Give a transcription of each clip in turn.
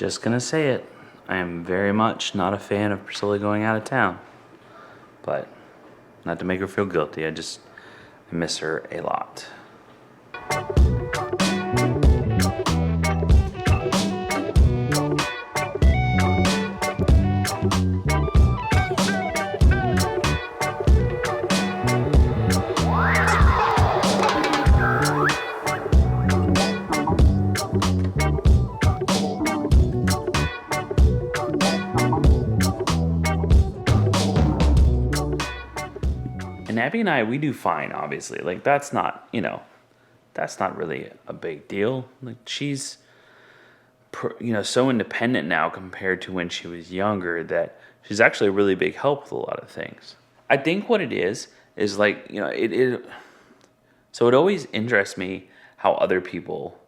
Just gonna say it. I am very much not a fan of Priscilla going out of town. But not to make her feel guilty, I miss her a lot. And Abby and I, we do fine, obviously. Like, that's not really a big deal. Like, she's, so independent now compared to when she was younger that she's actually a really big help with a lot of things. I think what it is like, so it always interests me how other people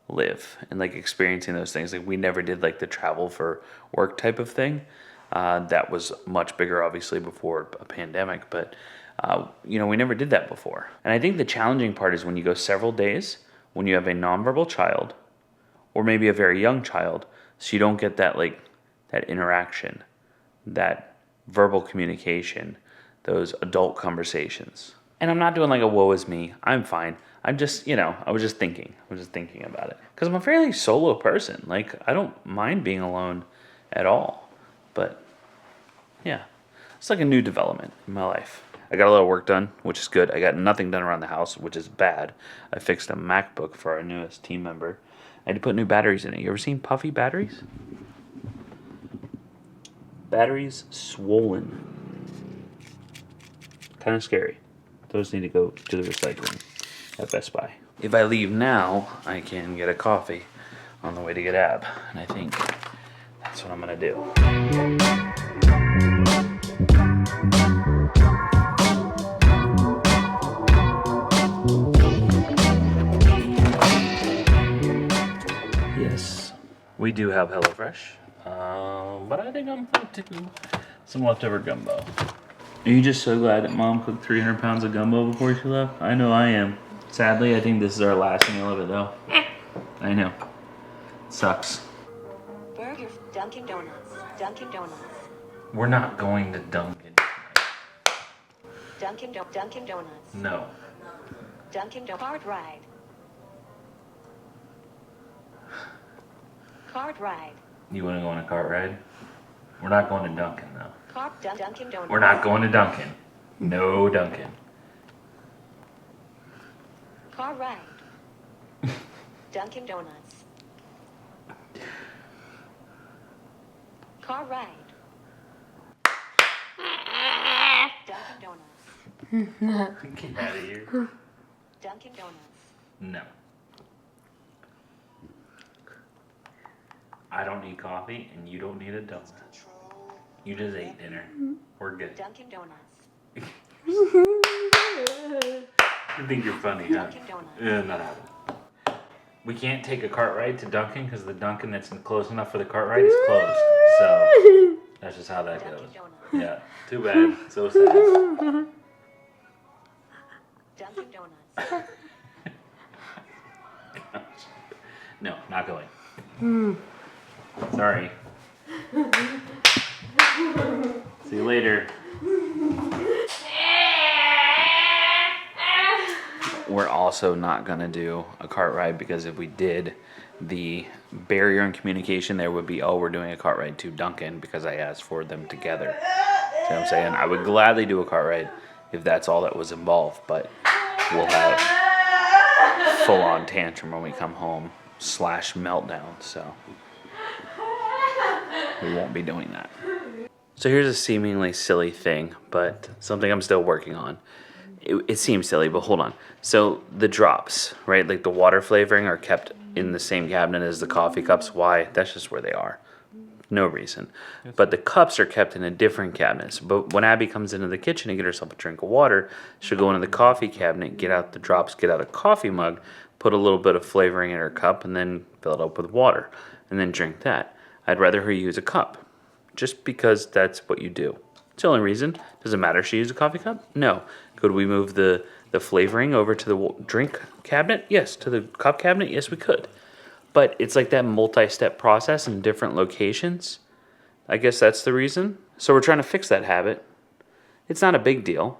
live and like experiencing those things. Like, we never did like the travel for work type of thing. That was much bigger, obviously, before a pandemic, but we never did that before. And I think the challenging part is when you go several days, when you have a nonverbal child, or maybe a very young child, so you don't get that that interaction, that verbal communication, those adult conversations. And I'm not doing like a woe is me. I'm fine. I'm just, I was just thinking about it. Because I'm a fairly solo person. Like, I don't mind being alone at all. But, yeah, it's like a new development in my life. I got a lot of work done, which is good. I got nothing done around the house, which is bad. I fixed a MacBook for our newest team member. I had to put new batteries in it. You ever seen puffy batteries? Batteries swollen. Kind of scary. Those need to go to the recycling at Best Buy. If I leave now, I can get a coffee on the way to get Ab. And I think that's what I'm going to do. Yes, we do have HelloFresh. But I think I'm going to do some leftover gumbo. Are you just so glad that Mom cooked 300 pounds of gumbo before she left? I know I am. Sadly, I think this is our last meal of it, though. I know. Sucks. Burger, Dunkin' Donuts. Dunkin' Donuts. We're not going to Dunkin'. Dunkin' Donuts. No. Card ride. Card ride. You want to go on a cart ride? We're not going to Dunkin', though. Dunkin' Donuts. We're not going to Dunkin'. No Dunkin'. Car ride. Dunkin' Donuts. Car ride. Dunkin' Donuts. Get out of here. Dunkin' Donuts. No. I don't need coffee, and you don't need a donut. You just ate dinner. We're good. Dunkin' Donuts. I think you're funny, huh? Dunkin' Donuts. Yeah, not happening. We can't take a cart ride to Dunkin' because the Dunkin' that's close enough for the cart ride is closed. So that's just how that goes. Yeah, too bad. So sad. Dunkin' Donuts. No, not going. Sorry. See you later. We're also not going to do a cart ride because if we did, the barrier in communication there would be, oh, we're doing a cart ride to Dunkin' because I asked for them together. See what I'm saying? I would gladly do a cart ride if that's all that was involved, but we'll have full-on tantrum when we come home / meltdown, so we won't be doing that. So here's a seemingly silly thing, but something I'm still working on. It seems silly, but hold on. So the drops, right, like the water flavoring are kept in the same cabinet as the coffee cups. Why? That's just where they are. No reason. But the cups are kept in a different cabinet. But when Abby comes into the kitchen to get herself a drink of water, she'll go into the coffee cabinet, get out the drops, get out a coffee mug, put a little bit of flavoring in her cup, and then fill it up with water, and then drink that. I'd rather her use a cup, just because that's what you do. It's the only reason. Does it matter if she used a coffee cup? No. Could we move the flavoring over to the drink cabinet? Yes. To the cup cabinet? Yes, we could. but it's like that multi-step process in different locations. I guess that's the reason. So we're trying to fix that habit. It's not a big deal,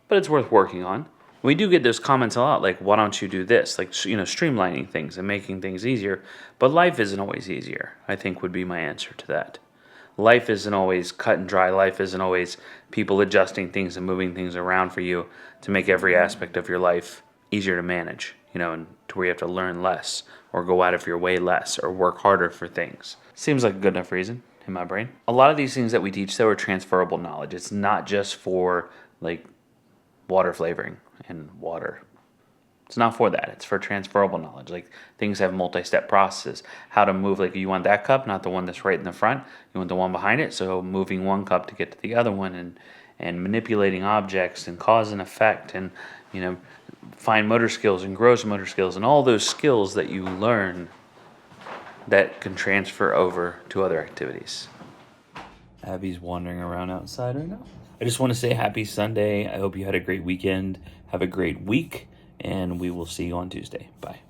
but it's worth working on. We do get those comments a lot, like, why don't you do this? Like, streamlining things and making things easier. But life isn't always easier, I think would be my answer to that. Life isn't always cut and dry. Life isn't always people adjusting things and moving things around for you to make every aspect of your life easier to manage, and to where you have to learn less or go out of your way less or work harder for things. Seems like a good enough reason in my brain. A lot of these things that we teach, though, are transferable knowledge. It's not just for, like, water flavoring and water. It's not for that. It's for transferable knowledge. Like, things have multi-step processes. How to move, like, you want that cup, not the one that's right in the front. You want the one behind it. So moving one cup to get to the other one, and manipulating objects and cause and effect, and fine motor skills and gross motor skills, and all those skills that you learn that can transfer over to other activities. Abby's wandering around outside right now. I just want to say happy Sunday. I hope you had a great weekend. Have a great week, and we will see you on Tuesday. Bye.